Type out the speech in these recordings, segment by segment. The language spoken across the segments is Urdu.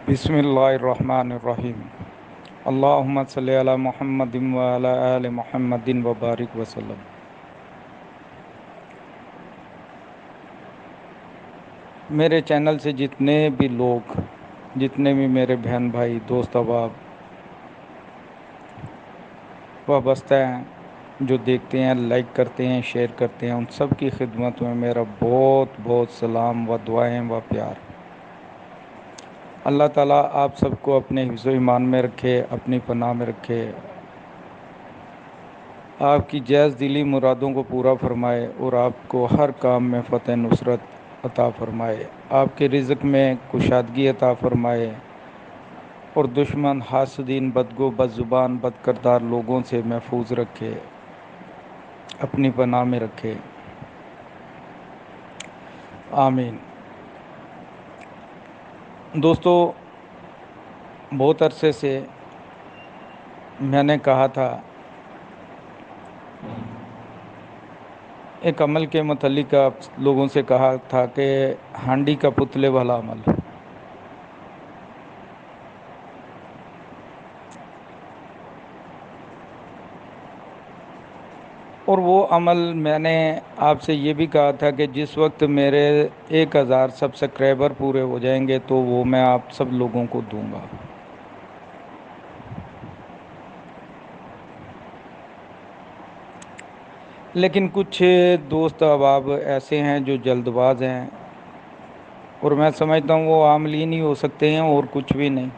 بسم اللہ الرحمن الرحیم۔ اللہم صلی علی محمد وعلی آل محمد وبارک وسلم۔ میرے چینل سے جتنے بھی لوگ، جتنے بھی میرے بہن بھائی، دوست احباب وابستہ ہیں، جو دیکھتے ہیں، لائک کرتے ہیں، شیئر کرتے ہیں، ان سب کی خدمت میں میرا بہت بہت سلام و دعائیں و پیار۔ اللہ تعالیٰ آپ سب کو اپنے حفظ و ایمان میں رکھے، اپنی پناہ میں رکھے، آپ کی جائز دلی مرادوں کو پورا فرمائے اور آپ کو ہر کام میں فتح نصرت عطا فرمائے، آپ کے رزق میں کشادگی عطا فرمائے اور دشمن، حاسدین، بدگو، بد زبان، بد کردار لوگوں سے محفوظ رکھے، اپنی پناہ میں رکھے، آمین۔ دوستو، بہت عرصے سے میں نے کہا تھا، ایک عمل کے متعلق آپ لوگوں سے کہا تھا کہ ہانڈی کا پتلے والا عمل، اور وہ عمل میں نے آپ سے یہ بھی کہا تھا کہ جس وقت میرے 1000 سبسکرائبر پورے ہو جائیں گے تو وہ میں آپ سب لوگوں کو دوں گا۔ لیکن کچھ دوست احباب ایسے ہیں جو جلد باز ہیں، اور میں سمجھتا ہوں وہ عاملین ہی ہو سکتے ہیں اور کچھ بھی نہیں،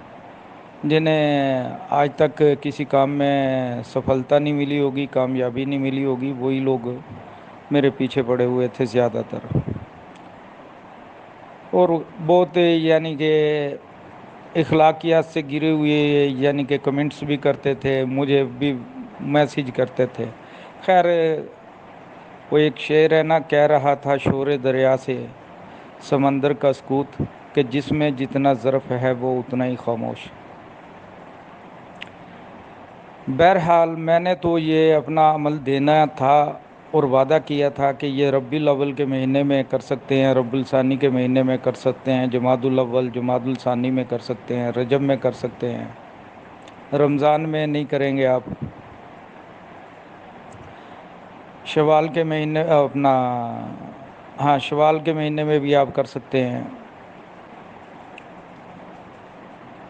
جنہیں آج تک کسی کام میں سفلتا نہیں ملی ہوگی، کامیابی نہیں ملی ہوگی، وہی لوگ میرے پیچھے پڑے ہوئے تھے زیادہ تر، اور بہت یعنی کہ اخلاقیات سے گرے ہوئے یعنی کہ کمنٹس بھی کرتے تھے، مجھے بھی میسیج کرتے تھے۔ خیر، وہ ایک شعر ہے نا، کہہ رہا تھا شور دریا سے سمندر کا سکوت، کہ جس میں جتنا ظرف ہے وہ اتنا ہی خاموش۔ بہرحال میں نے تو یہ اپنا عمل دینا تھا اور وعدہ کیا تھا کہ یہ ربیع الاول کے مہینے میں کر سکتے ہیں، ربیع الثانی کے مہینے میں کر سکتے ہیں، جمادی الاول، جمادی الثانی میں کر سکتے ہیں، رجب میں کر سکتے ہیں، رمضان میں نہیں کریں گے آپ، شوال کے مہینے شوال کے مہینے میں بھی آپ کر سکتے ہیں۔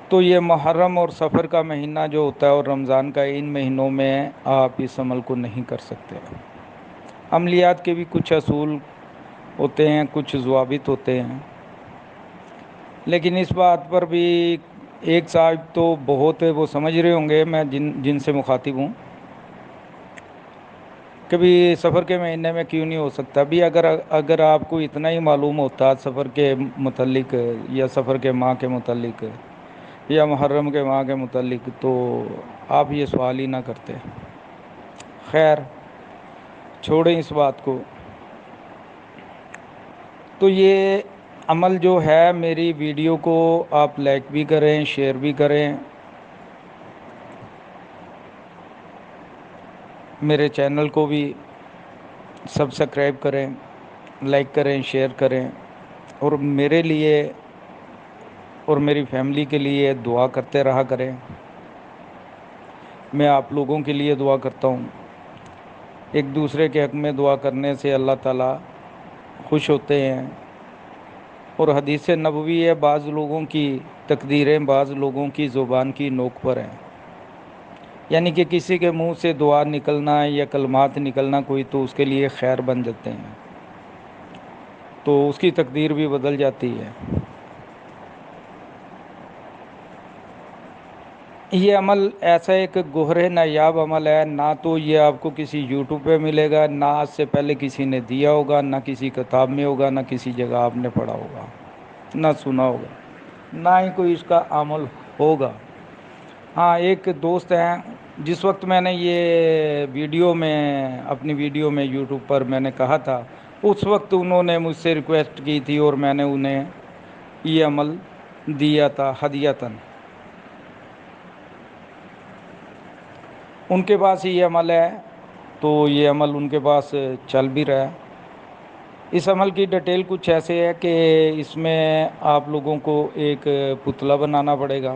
تو یہ محرم اور صفر کا مہینہ جو ہوتا ہے اور رمضان کا، ان مہینوں میں آپ اس عمل کو نہیں کر سکتے۔ عملیات کے بھی کچھ اصول ہوتے ہیں، کچھ ضوابط ہوتے ہیں، لیکن اس بات پر بھی ایک صاحب تو بہت وہ سمجھ رہے ہوں گے، میں جن سے مخاطب ہوں، کبھی سفر کے مہینے میں کیوں نہیں ہو سکتا بھی؟ اگر آپ کو اتنا ہی معلوم ہوتا سفر کے متعلق یا سفر کے ماہ کے متعلق یا محرم کے ماہ کے متعلق، تو آپ یہ سوال ہی نہ کرتے۔ خیر، چھوڑیں اس بات کو۔ تو یہ عمل جو ہے، میری ویڈیو کو آپ لائک بھی کریں، شیئر بھی کریں، میرے چینل کو بھی سبسکرائب کریں، لائک کریں، شیئر کریں، اور میرے لیے اور میری فیملی کے لیے دعا کرتے رہا کریں۔ میں آپ لوگوں کے لیے دعا کرتا ہوں، ایک دوسرے کے حق میں دعا کرنے سے اللہ تعالیٰ خوش ہوتے ہیں، اور حدیث نبوی ہے، بعض لوگوں کی تقدیریں بعض لوگوں کی زبان کی نوک پر ہیں، یعنی کہ کسی کے منہ سے دعا نکلنا یا کلمات نکلنا کوئی، تو اس کے لیے خیر بن جاتے ہیں، تو اس کی تقدیر بھی بدل جاتی ہے۔ یہ عمل ایسا ایک گوہر نایاب عمل ہے، نہ تو یہ آپ کو کسی یوٹیوب پہ ملے گا، نہ آج سے پہلے کسی نے دیا ہوگا، نہ کسی کتاب میں ہوگا، نہ کسی جگہ آپ نے پڑھا ہوگا، نہ سنا ہوگا، نہ ہی کوئی اس کا عمل ہوگا۔ ہاں، ایک دوست ہیں، جس وقت میں نے یہ اپنی ویڈیو میں یوٹیوب پر میں نے کہا تھا، اس وقت انہوں نے مجھ سے ریکویسٹ کی تھی اور میں نے انہیں یہ عمل دیا تھا ہدیۃً۔ ان کے پاس یہ عمل ہے، تو یہ عمل ان کے پاس چل بھی رہا ہے۔ اس عمل کی ڈیٹیل کچھ ایسے ہے کہ اس میں آپ لوگوں کو ایک پتلا بنانا پڑے گا،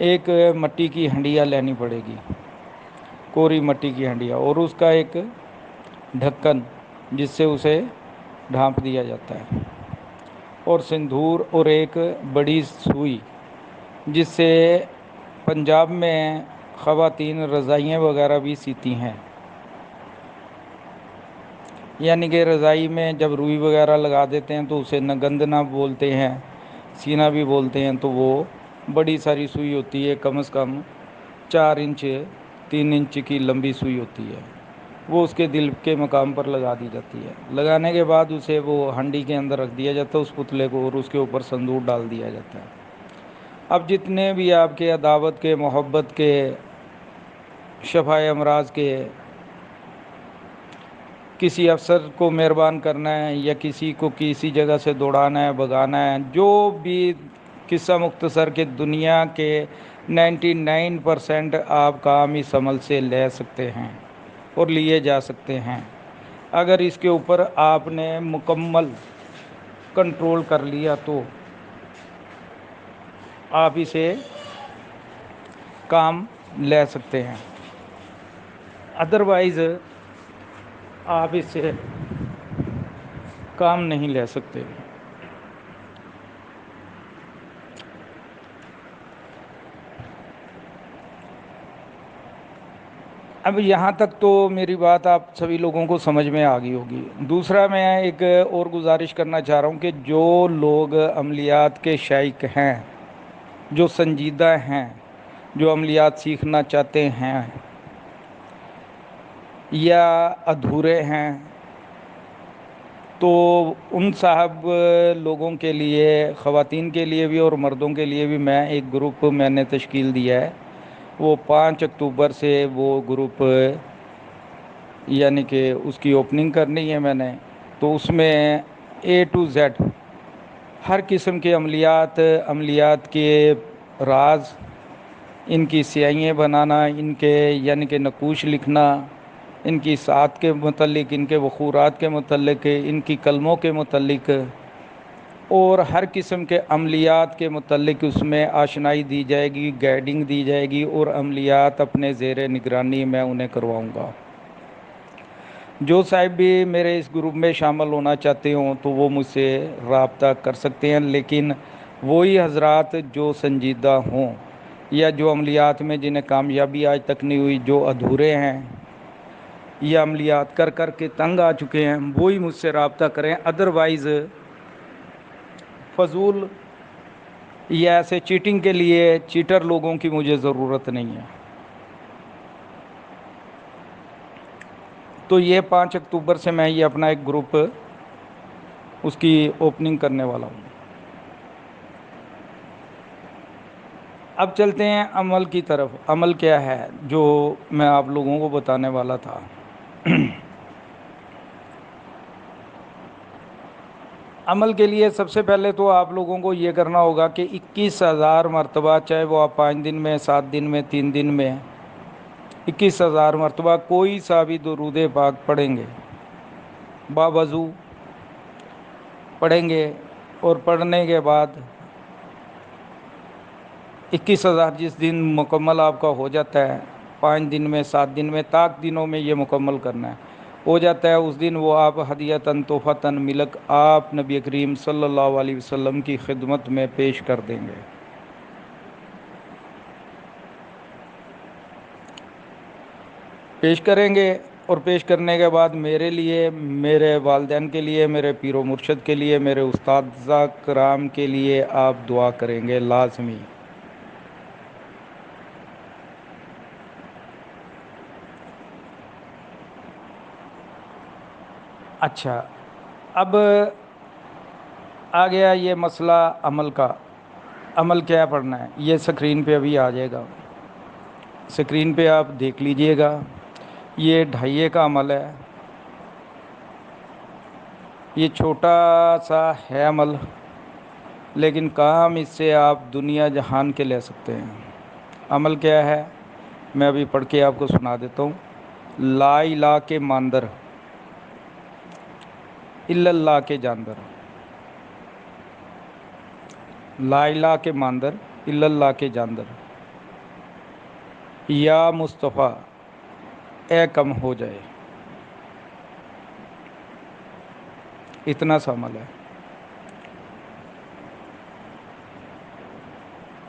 ایک مٹی کی ہنڈیا لینی پڑے گی، کوری مٹی کی ہنڈیا، اور اس کا ایک ڈھکن جس سے اسے ڈھانپ دیا جاتا ہے، اور سندور، اور ایک بڑی سوئی جس سے پنجاب میں خواتین رضائیاں وغیرہ بھی سیتی ہیں، یعنی کہ رضائی میں جب روئی وغیرہ لگا دیتے ہیں تو اسے نگندنا بولتے ہیں، سینہ بھی بولتے ہیں، تو وہ بڑی ساری سوئی ہوتی ہے، کم از کم 4 انچ 3 انچ کی لمبی سوئی ہوتی ہے، وہ اس کے دل کے مقام پر لگا دی جاتی ہے، لگانے کے بعد اسے وہ ہنڈی کے اندر رکھ دیا جاتا ہے اس پتلے کو، اور اس کے اوپر سندور ڈال دیا جاتا ہے۔ اب جتنے بھی آپ کے عداوت کے، محبت کے، شفا امراض کے، کسی افسر کو مہربان کرنا ہے یا کسی کو کسی جگہ سے دوڑانا ہے، بھگانا ہے، جو بھی قصہ مختصر کے دنیا کے 99% آپ کام اس عمل سے لے سکتے ہیں اور لیے جا سکتے ہیں، اگر اس کے اوپر آپ نے مکمل کنٹرول کر لیا تو آپ اسے کام لے سکتے ہیں، ادروائز آپ اس سے کام نہیں لے سکتے۔ اب یہاں تک تو میری بات آپ سبھی لوگوں کو سمجھ میں آ گئی ہوگی۔ دوسرا میں ایک اور گزارش کرنا چاہ رہا ہوں کہ جو لوگ عملیات کے شائق ہیں، جو سنجیدہ ہیں، جو عملیات سیکھنا چاہتے ہیں یا ادھورے ہیں، تو ان صاحب لوگوں کے لیے، خواتین کے لیے بھی اور مردوں کے لیے بھی میں ایک گروپ میں نے تشکیل دیا ہے۔ وہ 5 اکتوبر سے وہ گروپ یعنی کہ اس کی اوپننگ کرنی ہے میں نے، تو اس میں A to Z ہر قسم کے عملیات کے راز، ان کی سیائیاں بنانا، ان کے یعنی کہ نقوش لکھنا، ان کی ساعت کے متعلق، ان کے وقورات کے متعلق، ان کی کلموں کے متعلق، اور ہر قسم کے عملیات کے متعلق اس میں آشنائی دی جائے گی، گائیڈنگ دی جائے گی، اور عملیات اپنے زیر نگرانی میں انہیں کرواؤں گا۔ جو صاحب بھی میرے اس گروپ میں شامل ہونا چاہتے ہوں تو وہ مجھ سے رابطہ کر سکتے ہیں، لیکن وہی حضرات جو سنجیدہ ہوں یا جو عملیات میں جنہیں کامیابی آج تک نہیں ہوئی، جو ادھورے ہیں یا عملیات کر کر کے تنگ آ چکے ہیں، وہی مجھ سے رابطہ کریں، ادروائز فضول یا ایسے چیٹنگ کے لیے چیٹر لوگوں کی مجھے ضرورت نہیں ہے۔ تو یہ 5 اکتوبر سے میں یہ اپنا ایک گروپ اس کی اوپننگ کرنے والا ہوں۔ اب چلتے ہیں عمل کی طرف۔ عمل کیا ہے جو میں آپ لوگوں کو بتانے والا تھا؟ عمل کے لیے سب سے پہلے تو آپ لوگوں کو یہ کرنا ہوگا کہ 21,000 مرتبہ، چاہے وہ آپ 5 دن میں، 7 دن میں، 3 دن میں، 21,000 مرتبہ کوئی سا بھی درود پاک پڑھیں گے، باوضو پڑھیں گے، اور پڑھنے کے بعد 21,000 جس دن مکمل آپ کا ہو جاتا ہے، 5 دن میں، 7 دن میں، طاق دنوں میں یہ مکمل کرنا ہے، ہو جاتا ہے، اس دن وہ آپ ہدیتاً، تحفتاً، ملک آپ نبی کریم صلی اللہ علیہ وسلم کی خدمت میں پیش کر دیں گے۔ پیش کریں گے، اور پیش کرنے کے بعد میرے لیے، میرے والدین کے لیے، میرے پیر و مرشد کے لیے، میرے استاذہ کرام کے لیے آپ دعا کریں گے لازمی۔ اچھا، اب آ گیا یہ مسئلہ عمل کا۔ عمل کیا پڑھنا ہے یہ سکرین پہ ابھی آ جائے گا، سکرین پہ آپ دیکھ لیجئے گا۔ یہ 2.5 کا عمل ہے، یہ چھوٹا سا ہے عمل، لیکن کام اس سے آپ دنیا جہان کے لے سکتے ہیں۔ عمل کیا ہے میں ابھی پڑھ کے آپ کو سنا دیتا ہوں۔ لا الہ کے ماندر الا اللہ کے جاندر، لا الہ کے ماندر، الا اللہ کے جاندر، یا مصطفیٰ اے کم ہو جائے، اتنا سا عمل ہے۔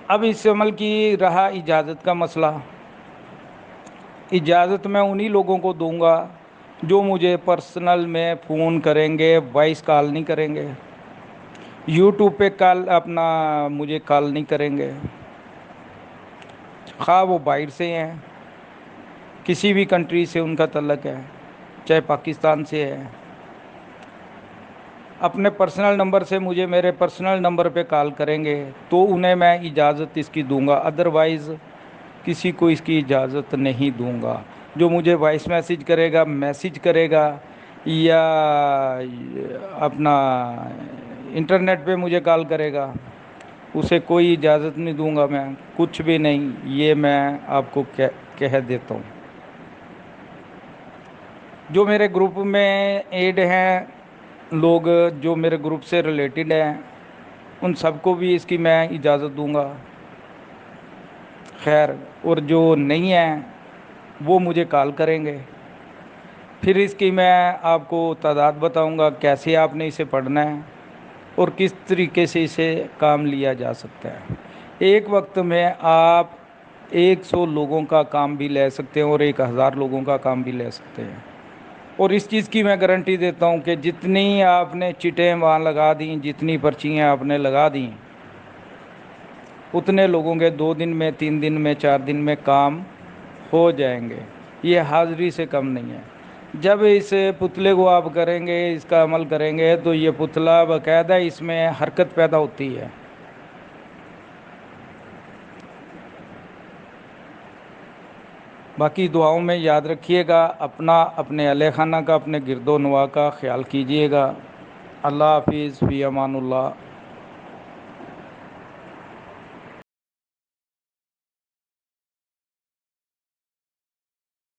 اب اس عمل کی رہا اجازت کا مسئلہ، اجازت میں انہی لوگوں کو دوں گا جو مجھے پرسنل میں فون کریں گے، وائس کال نہیں کریں گے، یوٹیوب پہ کال اپنا مجھے کال نہیں کریں گے، خواہ وہ باہر سے ہیں، کسی بھی کنٹری سے ان کا تعلق ہے، چاہے پاکستان سے ہے، اپنے پرسنل نمبر سے مجھے میرے پرسنل نمبر پہ کال کریں گے تو انہیں میں اجازت اس کی دوں گا، ادروائز کسی کو اس کی اجازت نہیں دوں گا۔ جو مجھے وائس میسیج کرے گا یا اپنا انٹرنیٹ پہ مجھے کال کرے گا، اسے کوئی اجازت نہیں دوں گا، میں کچھ بھی نہیں، یہ میں آپ کو کہہ دیتا ہوں۔ جو میرے گروپ میں ایڈ ہیں لوگ، جو میرے گروپ سے ریلیٹڈ ہیں، ان سب کو بھی اس کی میں اجازت دوں گا، خیر، اور جو نہیں ہیں وہ مجھے کال کریں گے، پھر اس کی میں آپ کو تعداد بتاؤں گا، کیسے آپ نے اسے پڑھنا ہے اور کس طریقے سے اسے کام لیا جا سکتا ہے۔ ایک وقت میں آپ 100 لوگوں کا کام بھی لے سکتے ہیں اور 1000 لوگوں کا کام بھی لے سکتے ہیں، اور اس چیز کی میں گارنٹی دیتا ہوں کہ جتنی آپ نے چٹیں وہاں لگا دیں، جتنی پرچیاں آپ نے لگا دیں، اتنے لوگوں کے 2 دن میں، 3 دن میں، 4 دن میں کام ہو جائیں گے، یہ حاضری سے کم نہیں ہے۔ جب اس پتلے کو آپ کریں گے، اس کا عمل کریں گے، تو یہ پتلا باقاعدہ اس میں حرکت پیدا ہوتی ہے۔ باقی دعاؤں میں یاد رکھیے گا، اپنا، اپنے اہل خانہ کا، اپنے گرد و نواح کا خیال کیجیے گا۔ اللہ حافظ، فی امان اللہ۔